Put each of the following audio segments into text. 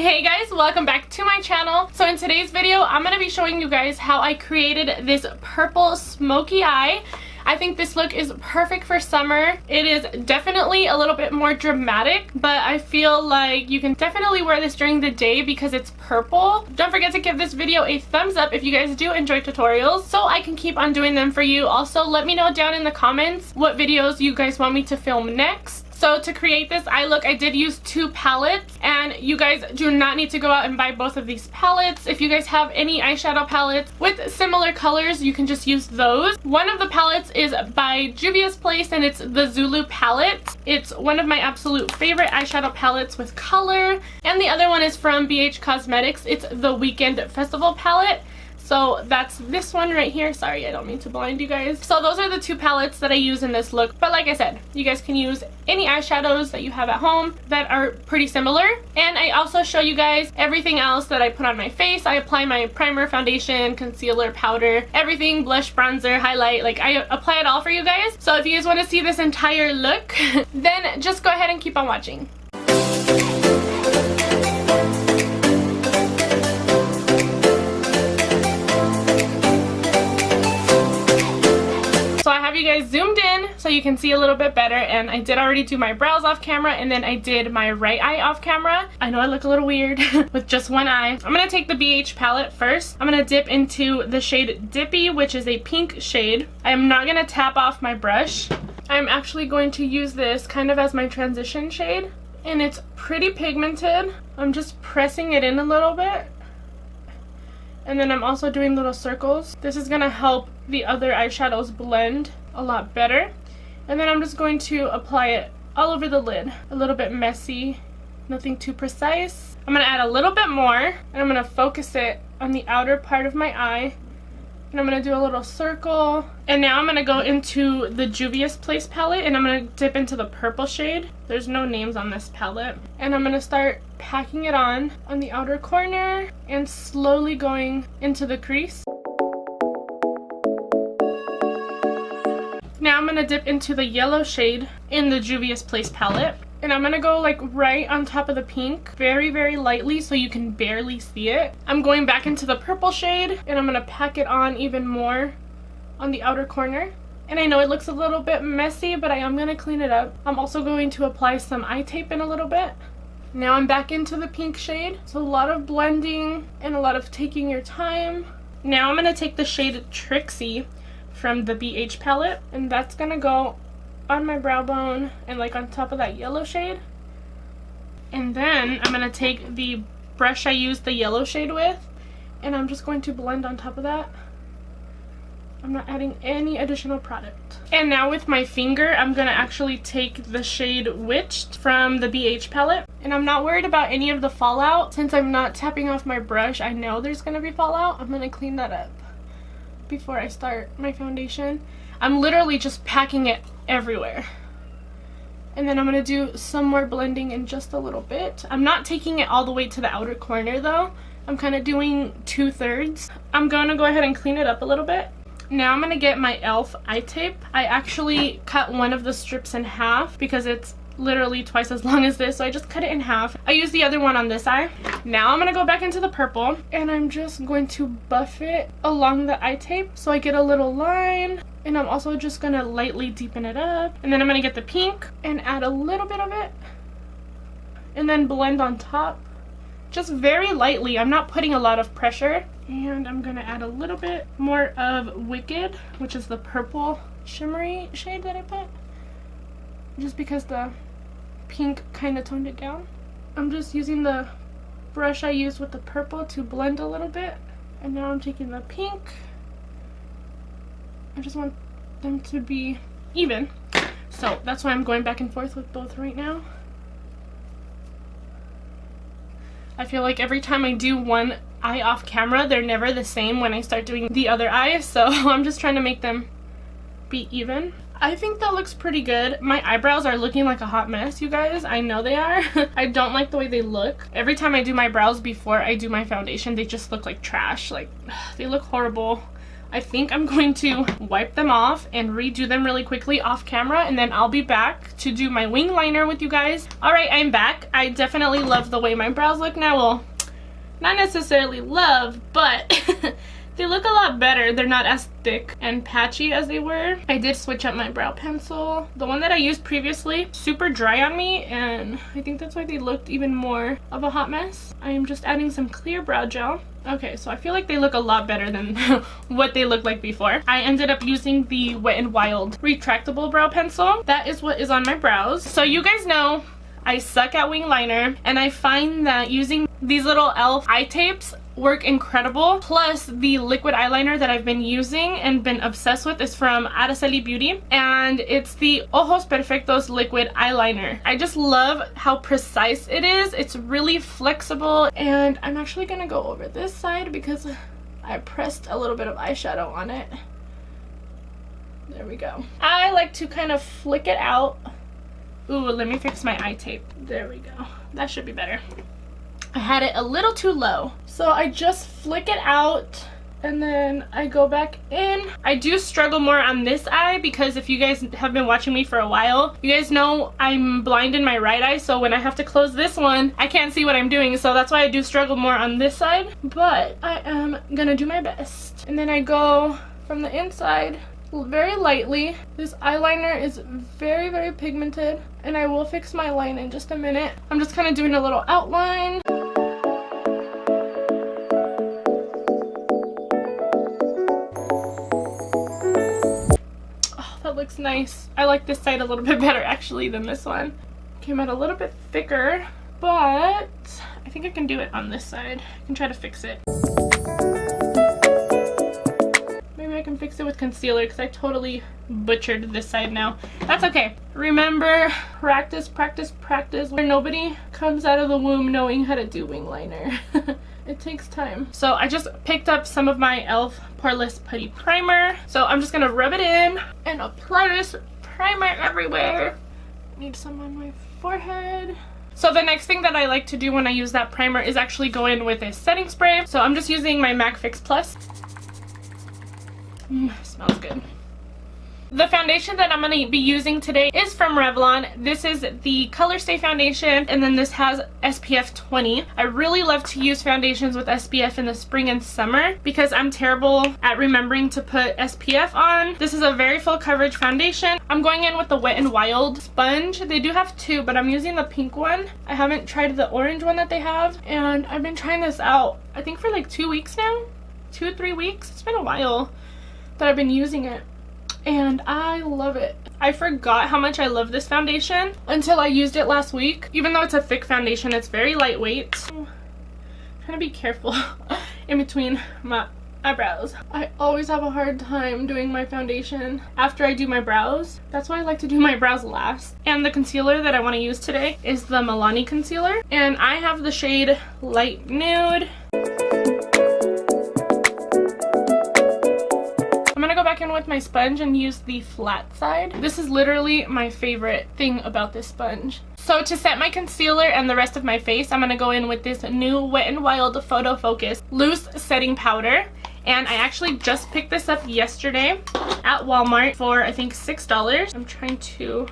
Hey guys, welcome back to my channel. So in today's video, I'm going to be showing you guys how I created this purple smoky eye. I think this look is perfect for summer. It is definitely a little bit more dramatic, but I feel like you can definitely wear this during the day because it's purple. Don't forget to give this video a thumbs up if you guys do enjoy tutorials so I can keep on doing them for you. Also, let me know down in the comments what videos you guys want me to film next. So to create this eye look, I did use 2 palettes, and you guys do not need to go out and buy both of these palettes. If you guys have any eyeshadow palettes with similar colors, you can just use those. One of the palettes is by Juvia's Place, and it's the Zulu palette. It's one of my absolute favorite eyeshadow palettes with color. And the other one is from BH Cosmetics. It's the Weekend Festival palette. So that's this one right here. Sorry, I don't mean to blind you guys. So those are the 2 palettes that I use in this look. But like I said, you guys can use any eyeshadows that you have at home that are pretty similar. And I also show you guys everything else that I put on my face. I apply my primer, foundation, concealer, powder, everything, blush, bronzer, highlight. Like, I apply it all for you guys. So if you guys want to see this entire look, then just go ahead and keep on watching. You guys zoomed in so you can see a little bit better, and I did already do my brows off camera, and then I did my right eye off camera. I know I look a little weird with just one eye. I'm gonna take the BH palette first. I'm gonna dip into the shade Dippy, which is a pink shade. I am not gonna tap off my brush. I'm actually going to use this kind of as my transition shade, and it's pretty pigmented. I'm just pressing it in a little bit, and then I'm also doing little circles. This is gonna help the other eyeshadows blend a lot better. And then I'm just going to apply it all over the lid. A little bit messy, nothing too precise. I'm gonna add a little bit more, and I'm gonna focus it on the outer part of my eye. And I'm gonna do a little circle. And now I'm gonna go into the Juvia's Place palette, and I'm gonna dip into the purple shade. There's no names on this palette. And I'm gonna start packing it on the outer corner and slowly going into the crease. Now I'm going to dip into the yellow shade in the Juvia's Place palette. And I'm going to go like right on top of the pink, very, very lightly so you can barely see it. I'm going back into the purple shade, and I'm going to pack it on even more on the outer corner. And I know it looks a little bit messy, but I am going to clean it up. I'm also going to apply some eye tape in a little bit. Now I'm back into the pink shade. It's a lot of blending and a lot of taking your time. Now I'm going to take the shade Trixie from the BH palette, and that's gonna go on my brow bone and like on top of that yellow shade. And then I'm gonna take the brush I used the yellow shade with, and I'm just going to blend on top of that. I'm not adding any additional product. And now with my finger, I'm gonna actually take the shade Witched from the BH palette, and I'm not worried about any of the fallout. Since I'm not tapping off my brush, I know there's gonna be fallout. I'm gonna clean that up before I start my foundation. I'm literally just packing it everywhere. And then I'm going to do some more blending in just a little bit. I'm not taking it all the way to the outer corner though. I'm kind of doing 2/3. I'm going to go ahead and clean it up a little bit. Now I'm going to get my e.l.f. eye tape. I actually cut one of the strips in half because it's literally twice as long as this, so I just cut it in half. I used the other one on this eye. Now I'm gonna go back into the purple, and I'm just going to buff it along the eye tape so I get a little line. And I'm also just gonna lightly deepen it up, and then I'm gonna get the pink and add a little bit of it, and then blend on top just very lightly. I'm not putting a lot of pressure. And I'm gonna add a little bit more of Wicked, which is the purple shimmery shade that I put, just because the pink kind of toned it down. I'm just using the brush I used with the purple to blend a little bit, and now I'm taking the pink. I just want them to be even, so that's why I'm going back and forth with both right now. I feel like every time I do one eye off camera, they're never the same when I start doing the other eye, so I'm just trying to make them be even. I think that looks pretty good. My eyebrows are looking like a hot mess, you guys. I know they are. I don't like the way they look. Every time I do my brows before I do my foundation, they just look like trash. Like, they look horrible. I think I'm going to wipe them off and redo them really quickly off camera, and then I'll be back to do my wing liner with you guys. Alright, I'm back. I definitely love the way my brows look now. Well, not necessarily love, but they look a lot better. They're not as thick and patchy as they were. I did switch up my brow pencil. The one that I used previously, super dry on me, and I think that's why they looked even more of a hot mess. I am just adding some clear brow gel. Okay, so I feel like they look a lot better than what they looked like before. I ended up using the Wet n Wild retractable brow pencil. That is what is on my brows. So you guys know I suck at wing liner, and I find that using these little e.l.f. eye tapes work incredible. Plus, the liquid eyeliner that I've been using and been obsessed with is from Araceli Beauty, and it's the Ojos Perfectos liquid eyeliner. I just love how precise it is. It's really flexible, and I'm actually gonna go over this side because I pressed a little bit of eyeshadow on it. There we go. I like to kind of flick it out. Ooh, let me fix my eye tape. There we go. That should be better. I had it a little too low. So I just flick it out and then I go back in. I do struggle more on this eye because if you guys have been watching me for a while, you guys know I'm blind in my right eye, so when I have to close this one, I can't see what I'm doing, so that's why I do struggle more on this side. But I am gonna do my best. And then I go from the inside very lightly. This eyeliner is very, very pigmented, and I will fix my line in just a minute. I'm just kind of doing a little outline. Oh, that looks nice. I like this side a little bit better actually than this one. Came out a little bit thicker, but I think I can do it on this side. I can try to fix it. I can fix it with concealer because I totally butchered this side now. That's okay. Remember, practice, practice, practice. Nobody comes out of the womb knowing how to do wing liner. It takes time. So I just picked up some of my e.l.f. Poreless Putty Primer. So I'm just gonna rub it in and apply this primer everywhere. Need some on my forehead. So the next thing that I like to do when I use that primer is actually go in with a setting spray. So I'm just using my MAC Fix Plus. Smells good. The foundation that I'm going to be using today is from Revlon. This is the Color Stay foundation, and then this has SPF 20. I really love to use foundations with SPF in the spring and summer because I'm terrible at remembering to put SPF on. This is a very full coverage foundation. I'm going in with the Wet n Wild sponge. They do have two, but I'm using the pink one. I haven't tried the orange one that they have, and I've been trying this out I think for like 2 weeks now. 2 or 3 weeks. It's been a while that I've been using it, and I love it. I forgot how much I love this foundation until I used it last week. Even though it's a thick foundation, it's very lightweight. I'm trying to be careful in between my eyebrows. I always have a hard time doing my foundation after I do my brows. That's why I like to do my brows last. And the concealer that I want to use today is the Milani concealer, and I have the shade Light Nude. Back in with my sponge and use the flat side. This is literally my favorite thing about this sponge. So to set my concealer and the rest of my face, I'm gonna go in with this new Wet n Wild Photo Focus loose setting powder, and I actually just picked this up yesterday at Walmart for I think $6. I'm trying to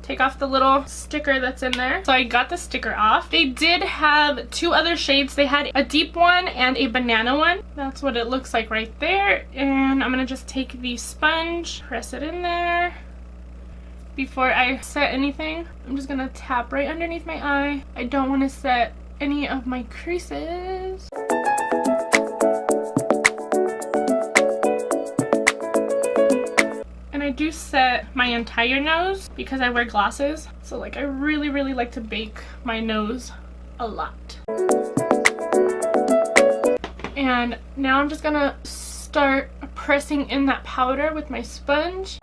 take off the little sticker that's in there. So I got the sticker off. They did have 2 other shades. They had a deep one and a banana one. That's what it looks like right there. And I'm gonna just take the sponge, press it in there. Before I set anything, I'm just gonna tap right underneath my eye. I don't want to set any of my creases. I do set my entire nose because I wear glasses, so like I really like to bake my nose a lot. And now I'm just gonna start pressing in that powder with my sponge.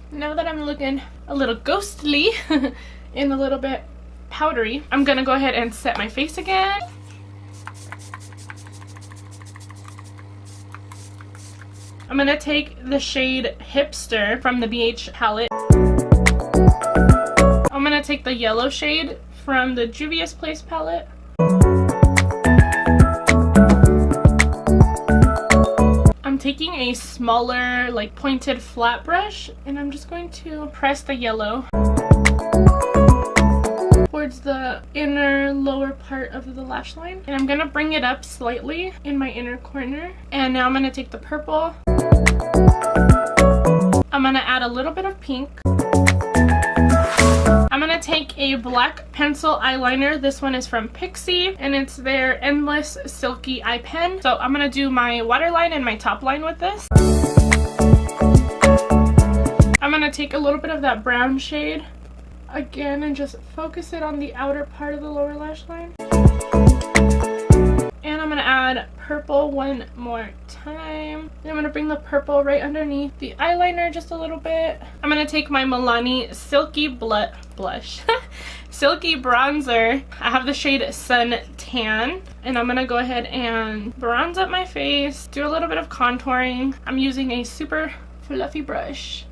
Now that I'm looking a little ghostly and a little bit powdery, I'm gonna go ahead and set my face again. I'm gonna take the shade Hipster from the BH palette. I'm gonna take the yellow shade from the Juvia's Place palette. I'm taking a smaller, like pointed flat brush, and I'm just going to press the yellow towards the inner lower part of the lash line, and I'm gonna bring it up slightly in my inner corner. And now I'm gonna take the purple. I'm gonna add a little bit of pink. I'm gonna take a black pencil eyeliner. This one is from Pixie, and it's their Endless Silky Eye Pen. So I'm gonna do my waterline and my top line with this. I'm gonna take a little bit of that brown shade again and just focus it on the outer part of the lower lash line. And I'm gonna add purple one more time. And I'm gonna bring the purple right underneath the eyeliner just a little bit. I'm gonna take my Milani Silky Blush. Silky bronzer. I have the shade Sun Tan. And I'm gonna go ahead and bronze up my face, do a little bit of contouring. I'm using a super fluffy brush.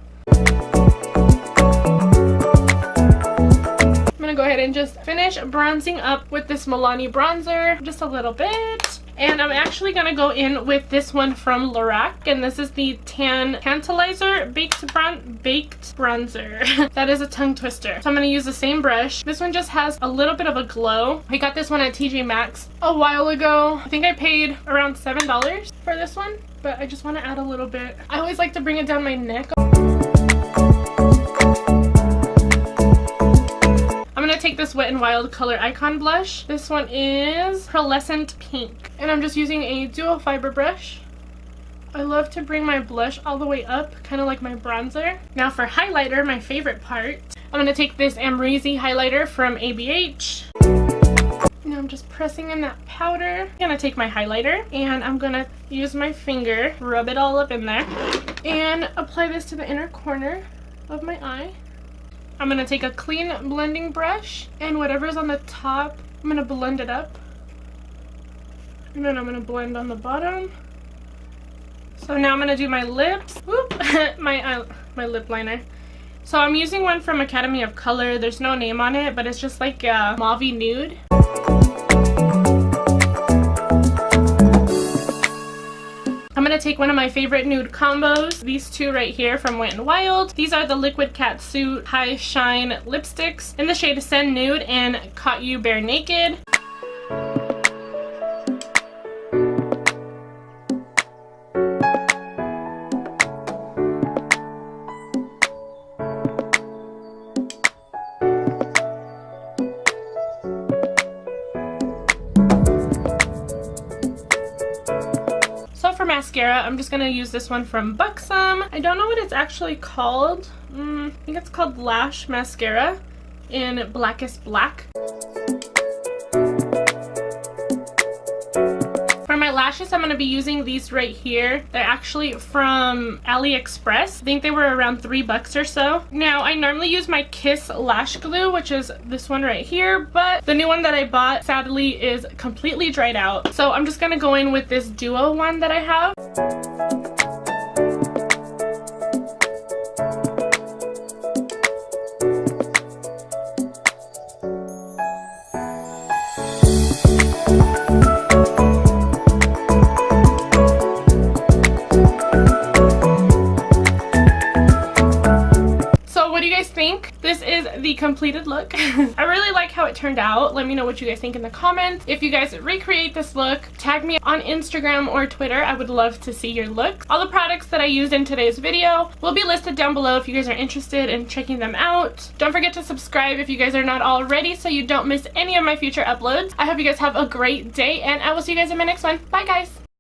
I'm gonna go ahead and just finish bronzing up with this Milani bronzer just a little bit. And I'm actually gonna go in with this one from Lorac, and this is the Tantalizer Baked Bronzer. That is a tongue twister. So I'm gonna use the same brush. This one just has a little bit of a glow. I got this one at TJ Maxx a while ago. I think I paid around $7 for this one, but I just want to add a little bit. I always like to bring it down my neck. I'm gonna take this Wet n Wild Color Icon blush. This one is Pearlescent Pink, and I'm just using a dual fiber brush. I love to bring my blush all the way up, kind of like my bronzer. Now for highlighter, my favorite part, I'm gonna take this Amrezy highlighter from ABH. Now I'm just pressing in that powder. I'm gonna take my highlighter and I'm gonna use my finger, rub it all up in there, and apply this to the inner corner of my eye. I'm going to take a clean blending brush, and whatever's on the top, I'm going to blend it up. And then I'm going to blend on the bottom. So now I'm going to do my lips. Whoop, my lip liner. So I'm using one from Academy of Color. There's no name on it, but it's just like a mauve-y nude. I'm going to take one of my favorite nude combos, these two right here from Wet n Wild. These are the Liquid Catsuit High Shine lipsticks in the shade Send Nude and Caught You Bare Naked. For mascara, I'm just going to use this one from Buxom. I don't know what it's actually called. I think it's called Lash Mascara in Blackest Black. For my lashes, I'm going to be using these right here. They're actually from AliExpress. I think they were around $3 or so. Now, I normally use my Kiss Lash Glue, which is this one right here, but the new one that I bought, sadly, is completely dried out. So I'm just going to go in with this duo one that I have. Think this is the completed look. I really like how it turned out. Let me know what you guys think in the comments. If you guys recreate this look, tag me on Instagram or Twitter. I would love to see your look. All the products that I used in today's video will be listed down below if you guys are interested in checking them out. Don't forget to subscribe if you guys are not already so you don't miss any of my future uploads. I hope you guys have a great day, and I will see you guys in my next one. Bye guys!